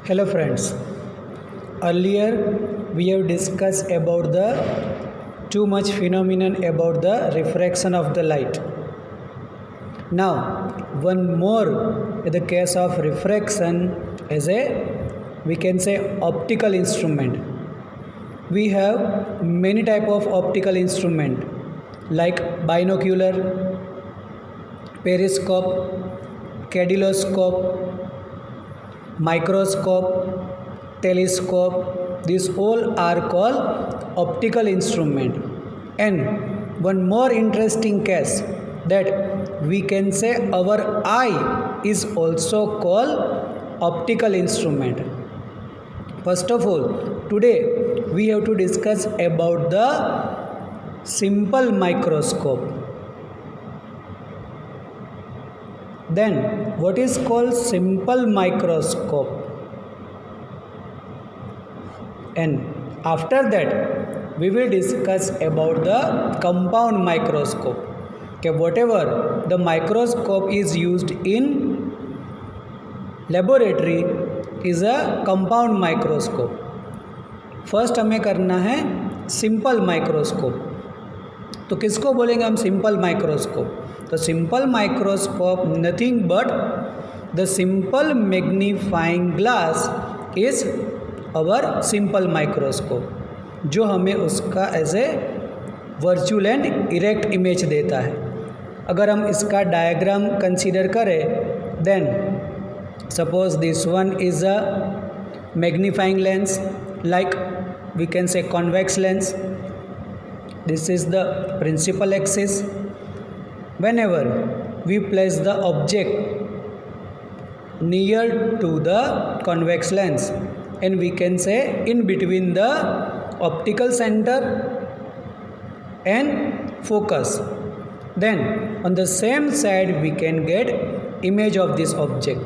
Hello friends. Earlier we have discussed about the too much phenomenon about the refraction of the light. Now one more in the case of refraction is a we can say optical instrument. We have many type of optical instrument like binocular, periscope, cadiloscope, microscope, telescope. These all are called optical instrument. And one more interesting case that we can say our eye is also called optical instrument. First of all, today we have to discuss about the simple microscope. Then what is called simple microscope? And after that we will discuss about the compound microscope. Okay, whatever the microscope is used in laboratory is a compound microscope. First हमें करना है simple microscope. तो किसको बोलेंगे हम simple microscope? तो simple microscope nothing but the simple magnifying glass is our simple microscope, जो हमें उसका as a virtual and erect image देता है. अगर हम इसका डायग्राम कंसीडर करें, then suppose this one is a magnifying lens, like we can say convex lens. This is the principal axis. Whenever we place the object near to the convex lens, and we can say in between the optical center and focus, then on the same side we can get image of this object.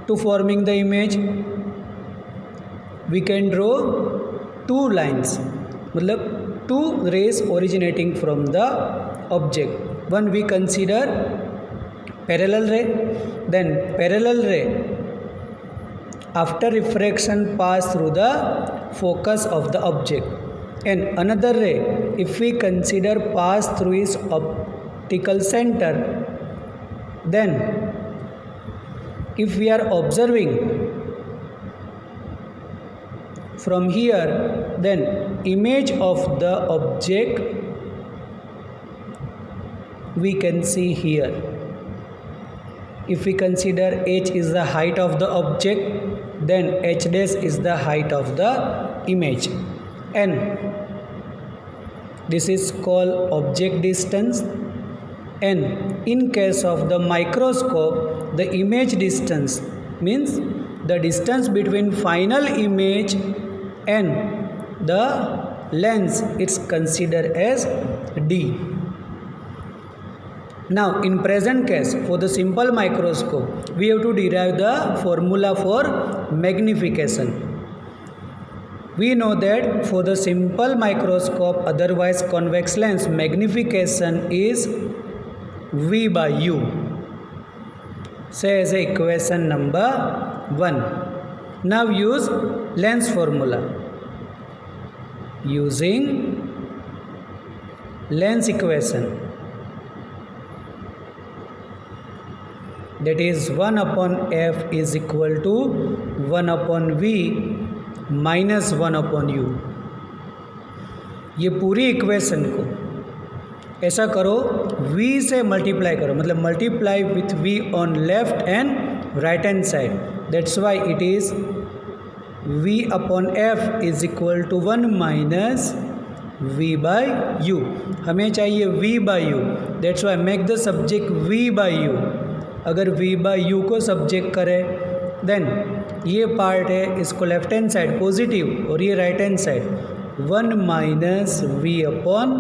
To forming the image, we can draw two lines, मतलब two rays originating from the object. One we consider parallel ray, then parallel ray after refraction pass through the focus of the object, and another ray if we consider pass through its optical center. Then if we are observing from here, then image of the object we can see here. If we consider h is the height of the object, then h dash is the height of the image, and this is called object distance. And in case of the microscope, the image distance means the distance between final image and the lens, it's considered as d. Now in present case, for the simple microscope, we have to derive the formula for magnification. We know that for the simple microscope, otherwise convex lens, magnification is v by u. Say as a equation number 1. Now use lens formula. Using lens equation, that is 1 upon f is equal to 1 upon v minus 1 upon u. ये पूरी equation को ऐसा करो, v से multiply करो, मतलब multiply with v on left and right hand side. That's why it is v upon f is equal to 1 minus v by u. हमें चाहिए v by u. That's why make the subject v by u. अगर v by u को subject करें, then ये part है, इसको left hand side positive और ये right hand side 1 minus v upon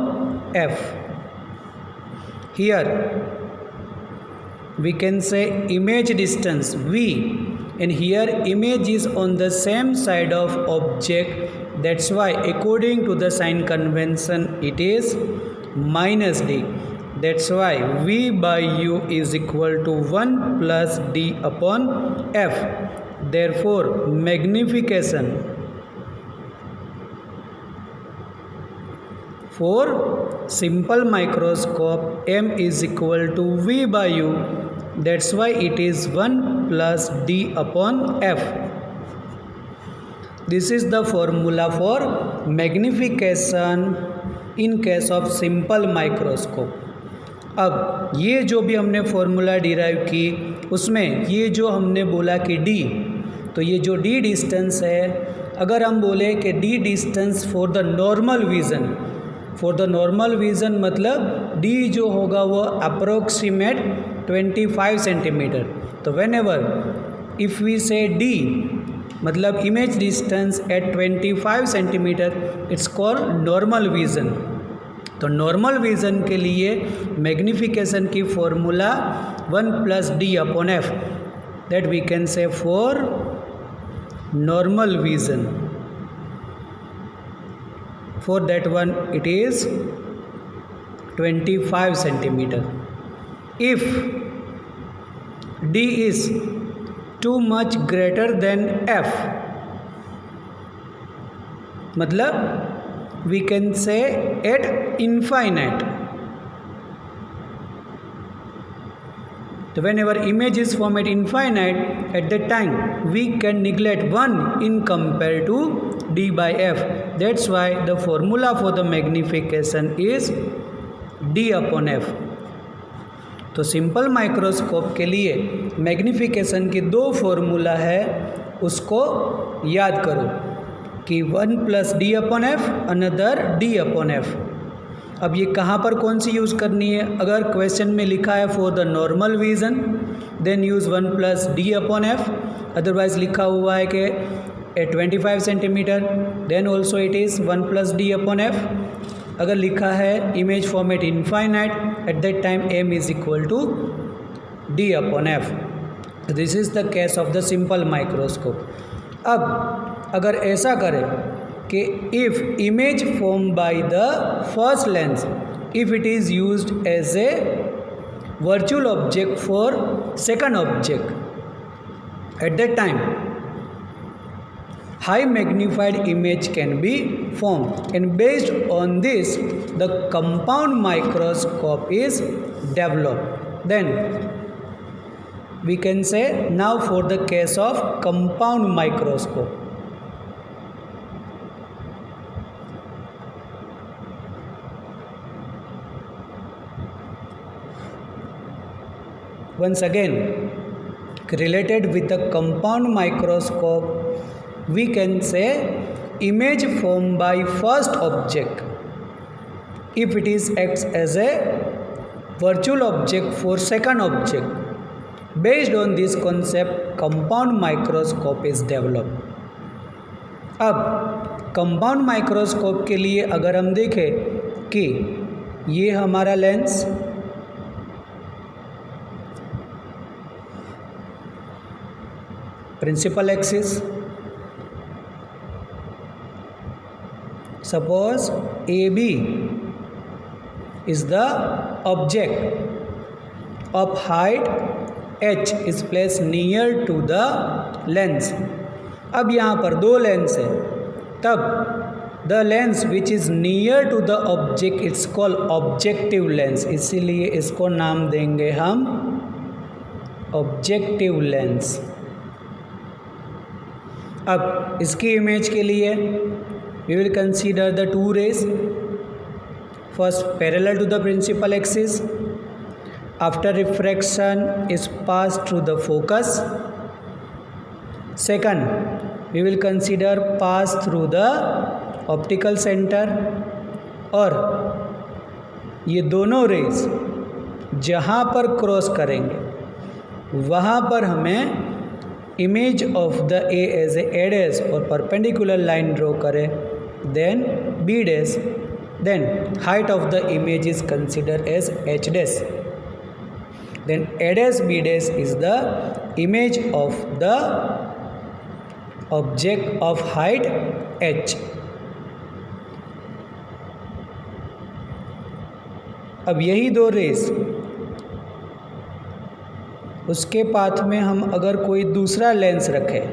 f. Here we can say image distance v, and here image is on the same side of object. That's why according to the sign convention it is minus d. That's why v by u is equal to 1 plus d upon f. Therefore magnification for simple microscope m is equal to v by u, that's why it is 1 plus d upon f. This is the formula for magnification in case of simple microscope. अब ये जो भी हमने formula derive की उसमें ये जो हमने बोला कि d, तो ये जो d डिस्टेंस है, अगर हम बोले कि d distance for the normal vision, for the normal vision मतलब d जो होगा वो अप्रोक्सीमेट 25 सेंटीमीटर. तो whenever if we say d मतलब image distance at 25 centimetre, it's called normal vision. तो नॉर्मल विज़न के लिए मैग्निफिकेशन की formula 1 plus D upon F, that we can say for normal vision. For that one it is 25 centimeter. If d is too much greater than f, मतलब we can say at infinite. So whenever image is formed at infinite, at that time we can neglect 1 in compare to d by f. That's why the formula for the magnification is d upon f. तो simple microscope के लिए magnification की दो formula है, उसको याद करो कि 1 plus D upon F, another D upon F. अब ये कहाँ पर कौन सी यूज़ करनी है? अगर क्वेश्चन में लिखा है for the normal vision then use 1 plus D upon F. Otherwise लिखा हुआ है कि at 25 centimetre then also it is 1 plus D upon F. अगर लिखा है image format infinite, at that time M is equal to D upon F. This is the case of the simple microscope. अब अगर ऐसा करें कि if image form by the first lens, if it is used as a virtual object for second object, at that time high magnified image can be formed, and based on this the compound microscope is developed. Then we can say now for the case of compound microscope. Once again, related with the compound microscope, we can say image formed by first object, if it is acts as a virtual object for second object. Based on this concept compound microscope is developed. अब compound microscope के लिए अगर हम देखें कि ये हमारा lens, principal axis, suppose AB is the object of height h is placed near to the lens. अब यहाँ पर दो लेंस है, तब the lens which is near to the object it's called objective lens, इसीलिए इसको नाम देंगे हम ऑब्जेक्टिव लेंस. अब इसकी इमेज के लिए we will consider the two rays. First, parallel to the principal axis. After refraction is passed through the focus. Second, we will consider pass through the optical center. और ये दोनों raise जहाँ पर cross करेंगे वहाँ पर हमें image of the A as A dash और परपेंडिकुलर लाइन ड्रॉ करें, then b dash, then height of the image is considered as h dash, then a dash b dash is the image of the object of height h. अब यही दो raise उसके path में हम अगर कोई दूसरा लेंस रखें,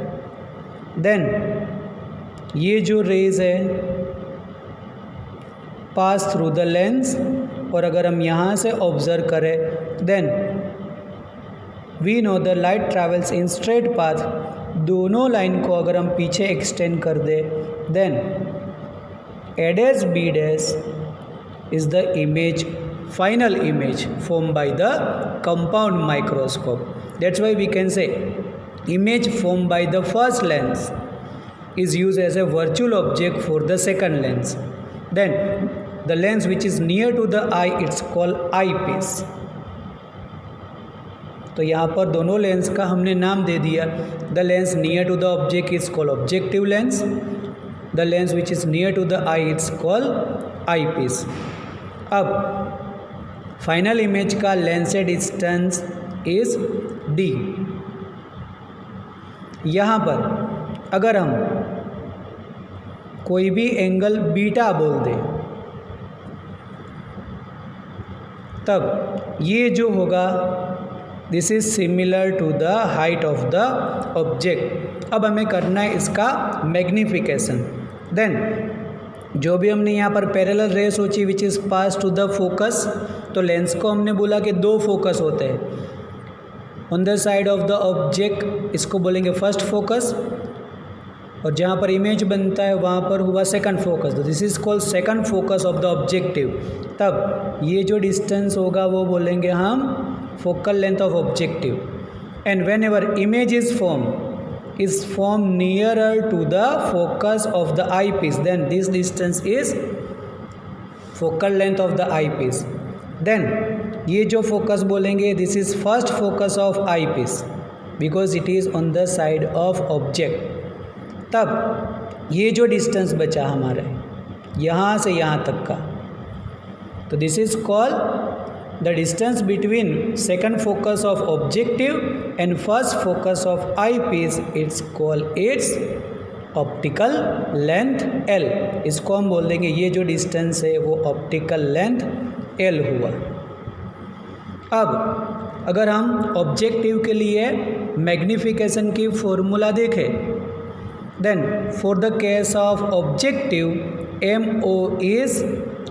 देन ये जो रेज है पास थ्रू द लेंस, और अगर हम यहाँ से ऑब्जर्व करें then we know the light travels in straight path. दोनों लाइन को अगर हम पीछे एक्सटेंड कर दे then A dash B dash is the image, final image formed by the compound microscope. That's why we can say image formed by the first lens is used as a virtual object for the second lens. Then the lens which is near to the eye, it's called eyepiece. तो यहाँ पर दोनों lens का हमने नाम दे दिया. The lens near to the object is called objective lens. The lens which is near to the eye, it's called eyepiece. अब final image का लेंस से डिस्टेंस इज d. यहाँ पर अगर हम कोई भी एंगल बीटा बोल दें तब ये जो होगा this is similar to the height of the object. अब हमें करना है इसका मैग्निफिकेशन. देन जो भी हमने यहाँ पर पैरेलल रे सोची which is pass to the focus, तो लेंस को हमने बोला कि दो फोकस होते हैं on the side of the object, इसको बोलेंगे फर्स्ट फोकस, और जहाँ पर इमेज बनता है वहाँ पर हुआ सेकंड फोकस. तो this is called second focus of the objective. तब ये जो डिस्टेंस होगा वो बोलेंगे हम focal length of objective. And when ever image is formed nearer to the focus of the eyepiece, then this distance is focal length of the eyepiece. Then ये जो focus बोलेंगे this is first focus of eyepiece because it is on the side of object. तब ये जो distance बचा हमारे यहाँ से यहाँ तक का, तो this is called the distance between second focus of objective and first focus of eyepiece, it's called its optical length L. इसको हम बोल देंगे ये जो डिस्टेंस है वो ऑप्टिकल लेंथ L हुआ. अब अगर हम ऑब्जेक्टिव के लिए मैग्निफिकेशन की फॉर्मूला देखें, then for the case of objective MO is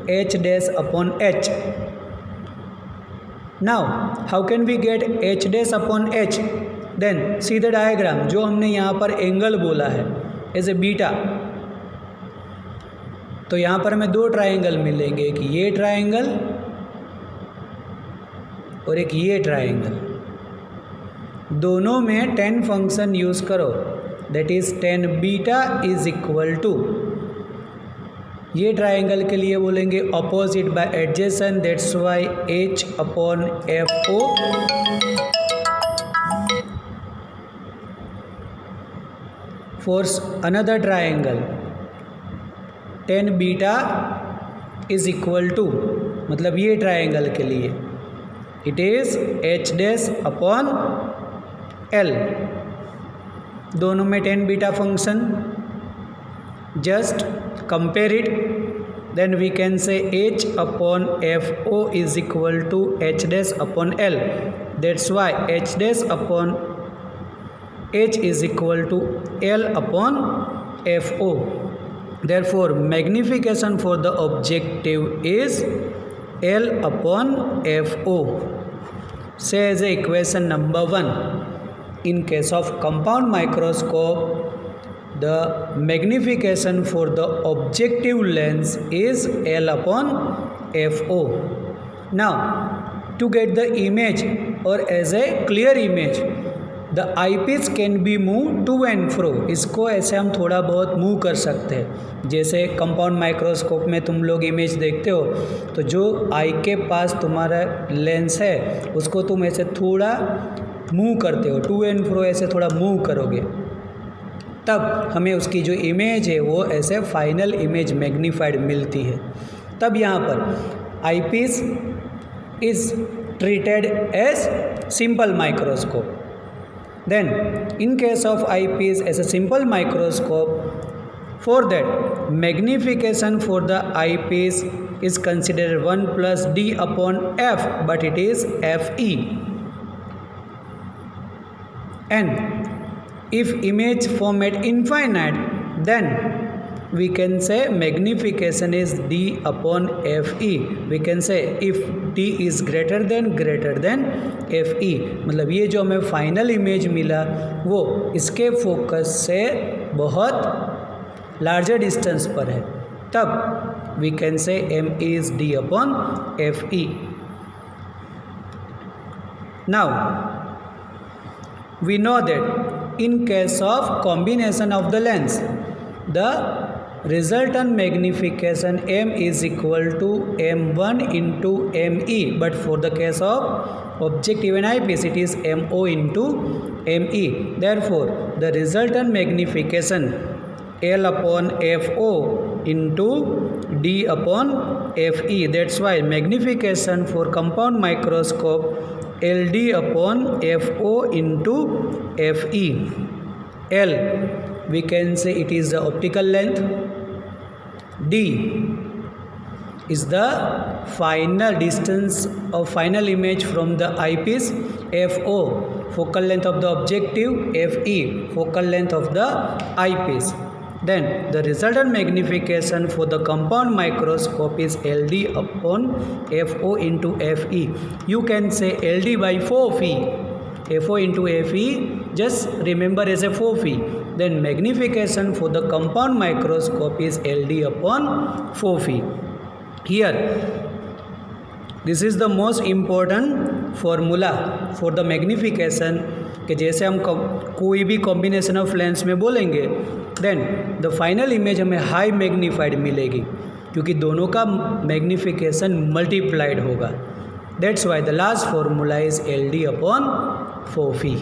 H dash upon H. Now how can we get H dash upon H? Then see the diagram. जो हमने यहाँ पर एंगल बोला है एज ए बीटा, तो यहाँ पर हमें दो ट्राइंगल मिलेंगे, एक ये ट्राइंगल और एक ये ट्राइंगल. दोनों में tan फंक्शन यूज़ करो, that is tan beta is equal to, ये ट्राइंगल के लिए बोलेंगे opposite by adjacent, that's why H upon FO. For another triangle tan beta is equal to, मतलब ये ट्राइंगल के लिए it is H dash upon L. दोनों में tan beta function, just compare it, then we can say H upon FO is equal to H dash upon L. That's why H dash upon H is equal to L upon FO. Therefore magnification for the objective is L upon FO. Say as a equation number 1, in case of compound microscope the magnification for the objective lens is L upon FO. Now to get the image or as a clear image, the eyepiece can be moved to and fro. इसको ऐसे हम थोड़ा बहुत move कर सकते हैं. जैसे compound microscope में तुम लोग इमेज देखते हो तो जो आई के पास तुम्हारा लेंस है उसको तुम ऐसे थोड़ा मूव करते हो, टू एंड फ्रो ऐसे थोड़ा मूव करोगे, तब हमें उसकी जो इमेज है वो ऐसे फाइनल इमेज मैग्नीफाइड मिलती है. तब यहाँ पर eyepiece is treated as simple microscope. Then in case of eyepiece as a simple microscope, for that magnification for the eyepiece is considered 1 plus d upon f, but it is fe. And if image format infinite, then we can say magnification is d upon fe. We can say if d is greater than fe, मतलब ये जो हमें final image मिला वो इसके focus से बहुत larger distance पर है, तब we can say m is d upon fe. Now we know that in case of combination of the lens, the resultant magnification m is equal to m1 into me, but for the case of objective and eyepiece it is mo into me. Therefore the resultant magnification l upon fo into d upon fe. That's why magnification for compound microscope ld upon fo into fe. L, we can say it is the optical length, d is the final distance of final image from the eyepiece, fo focal length of the objective, fe focal length of the eyepiece. Then the resultant magnification for the compound microscope is ld upon fo into fe. You can say ld by 4 phi, fo into fe just remember as a 4 phi. Then magnification for the compound microscope is ld upon 4 phi. Here this is the most important formula for the magnification कि जैसे हम कोई भी combination of lens में बोलेंगे then the final image हमें high magnified मिलेगी, क्योंकि दोनों का मैग्नीफिकेशन मल्टीप्लाइड होगा. That's why the last formula is L D upon 4 phi.